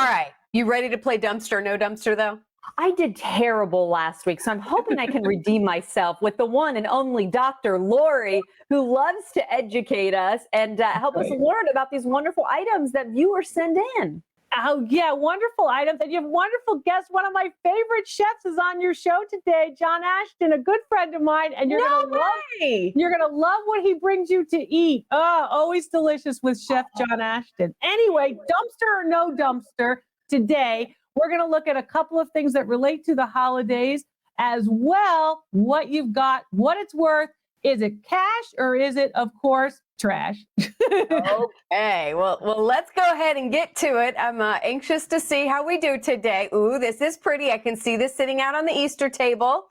right. You ready to play dumpster, no dumpster, though? I did terrible last week, so I'm hoping I can redeem myself with the one and only Dr. Lori, who loves to educate us and help us learn about these wonderful items that viewers send in. Oh, yeah, wonderful items. And you have wonderful guests. One of my favorite chefs is on your show today, John Ashton, a good friend of mine. And you're going to love what he brings you to eat. Oh, always delicious with Chef John Ashton. Anyway, dumpster or no dumpster, today we're going to look at a couple of things that relate to the holidays as well. What you've got, what it's worth. Is it cash or is it, of course, trash? Okay, well, let's go ahead and get to it. I'm anxious to see how we do today. Ooh, this is pretty. I can see this sitting out on the Easter table.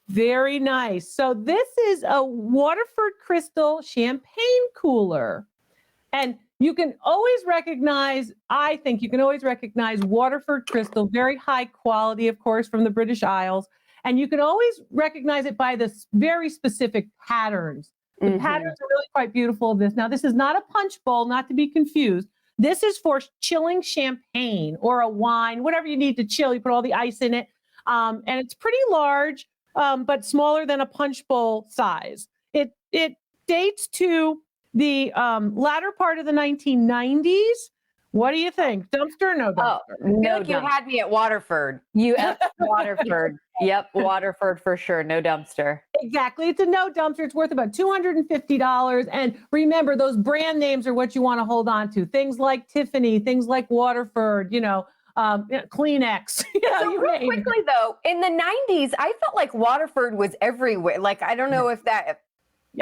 Very nice. So this is a Waterford Crystal champagne cooler. And you can always recognize, I think you can always recognize Waterford Crystal, very high quality, of course, from the British Isles. And you can always recognize it by the very specific patterns. The patterns are really quite beautiful of this. Now, this is not a punch bowl, not to be confused. This is for chilling champagne or a wine, whatever you need to chill. You put all the ice in it. And it's pretty large, but smaller than a punch bowl size. It dates to the latter part of the 1990s. What do you think? Dumpster or no dumpster? No, you had me at Waterford. Waterford. Yep, Waterford for sure. No dumpster. Exactly. It's a no dumpster. It's worth about $250. And remember, those brand names are what you want to hold on to. Things like Tiffany, things like Waterford, Kleenex. So real quickly, though, in the 90s, I felt like Waterford was everywhere. Like, I don't know if that...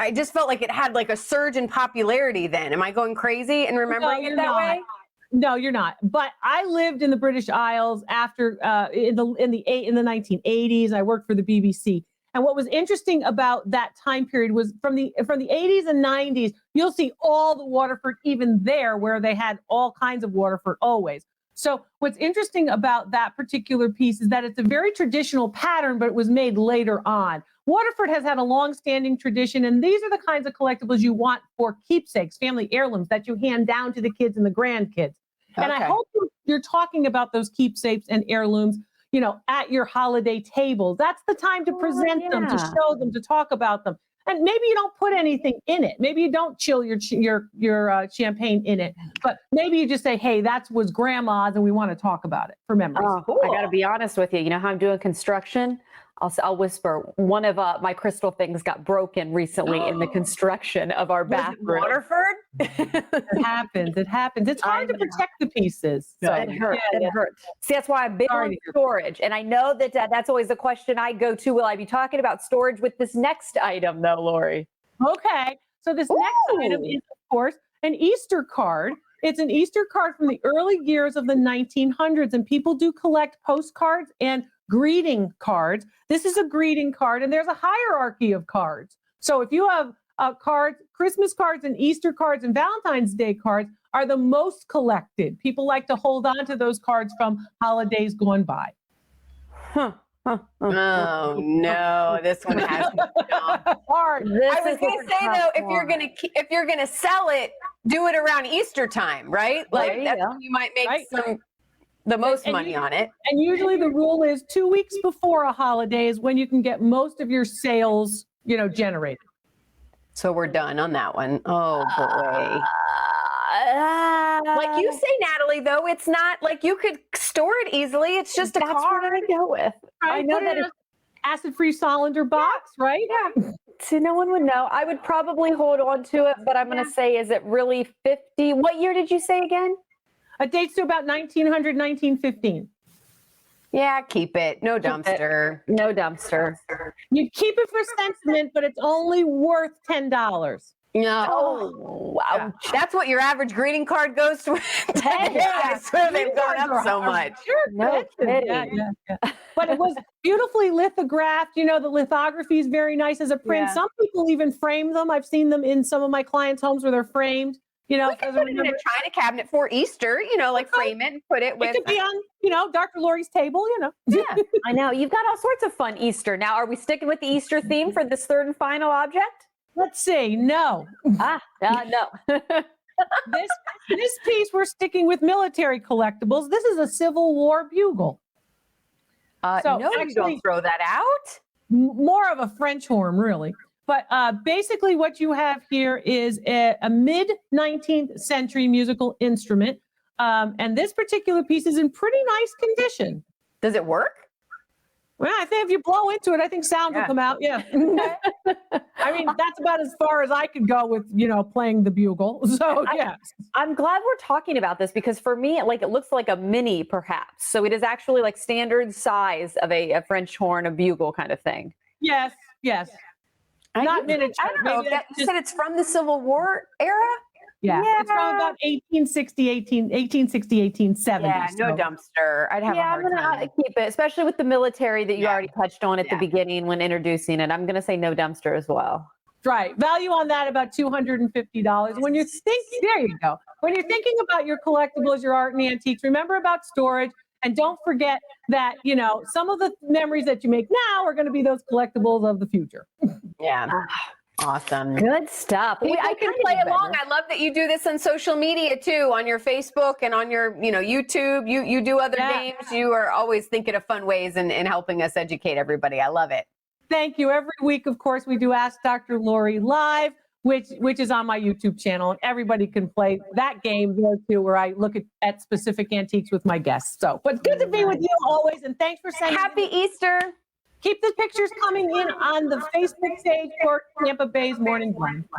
I just felt like it had like a surge in popularity then. Am I going crazy and remembering it that way? No, you're not. But I lived in the British Isles after in the 1980s. I worked for the BBC. And what was interesting about that time period was from the 80s and 90s, you'll see all the Waterford even there where they had all kinds of Waterford always. So what's interesting about that particular piece is that it's a very traditional pattern, but it was made later on. Waterford has had a long-standing tradition, and these are the kinds of collectibles you want for keepsakes, family heirlooms that you hand down to the kids and the grandkids. Okay. And I hope you're talking about those keepsakes and heirlooms, at your holiday table. That's the time to present them, to show them, to talk about them. And maybe you don't put anything in it. Maybe you don't chill your champagne in it. But maybe you just say, hey, that was grandma's and we want to talk about it for memories. Oh, cool. I got to be honest with you. You know how I'm doing construction? I'll whisper, one of my crystal things got broken recently in the construction of our bathroom. Waterford? It happens. It's hard to protect the pieces. So it hurts. It hurts. See, that's why I'm big on storage. And I know that that's always the question I go to. Will I be talking about storage with this next item, though, Lori? Okay. So this next item is, of course, an Easter card. It's an Easter card from the early years of the 1900s. And people do collect postcards and greeting cards. This is a greeting card, and there's a hierarchy of cards. So if you have cards, Christmas cards and Easter cards and Valentine's Day cards are the most collected. People like to hold on to those cards from holidays gone by. Oh no, this one has hard. I was going to say though, if you're gonna sell it, do it around Easter time, right? Like you might make the most money on it. And usually the rule is 2 weeks before a holiday is when you can get most of your sales, generated. So we're done on that one. Oh boy. Like you say, Natalie, though, it's not like you could store it easily. It's just a card. That's what I go with. I know that it's acid-free Solander box, right? Yeah. So no one would know. I would probably hold on to it, but I'm going to say, is it really 50? What year did you say again? It dates to about 1900, 1915. Yeah, keep it. No dumpster. No dumpster. You keep it for sentiment, but it's only worth $10. No. Oh, wow. Yeah. That's what your average greeting card goes to. I swear they've gone up so much. No kidding. Yeah. But it was beautifully lithographed. The lithography is very nice as a print. Yeah. Some people even frame them. I've seen them in some of my clients' homes where they're framed. We could put it in a china cabinet for Easter, frame it and put it with. It could be on, Dr. Lori's table, Yeah, I know. You've got all sorts of fun Easter. Now, are we sticking with the Easter theme for this third and final object? Let's see. No. No. this piece, we're sticking with military collectibles. This is a Civil War bugle. So no, you don't throw that out. More of a French horn, really. But basically what you have here is a mid-19th century musical instrument. And this particular piece is in pretty nice condition. Does it work? Well, I think if you blow into it, I think sound will come out. Yeah. I mean, that's about as far as I could go with, playing the bugle. So, yeah. I'm glad we're talking about this because for me, it looks like a mini perhaps. So it is actually like standard size of a French horn, a bugle kind of thing. Yes. Not miniature. I don't know. You said it's from the Civil War era? Yeah. It's from about 1870. Yeah, no dumpster. I'd have a hard I'm time. gonna keep it, especially with the military that you already touched on at the beginning when introducing it. I'm gonna say no dumpster as well. Right. Value on that about $250. When you're there you go. When you're thinking about your collectibles, your art and antiques, remember about storage. And don't forget that, some of the memories that you make now are going to be those collectibles of the future. Yeah. Awesome. Good stuff. I can play along. I love that you do this on social media too, on your Facebook and on your, YouTube. You do other games. You are always thinking of fun ways and helping us educate everybody. I love it. Thank you. Every week, of course, we do Ask Dr. Lori live, which is on my YouTube channel, and everybody can play that game there too, where I look at specific antiques with my guests. So, but good to be with you always, and thanks for sending. Happy Easter. Keep the pictures coming in on the Facebook page for Tampa Bay's Morning Blend.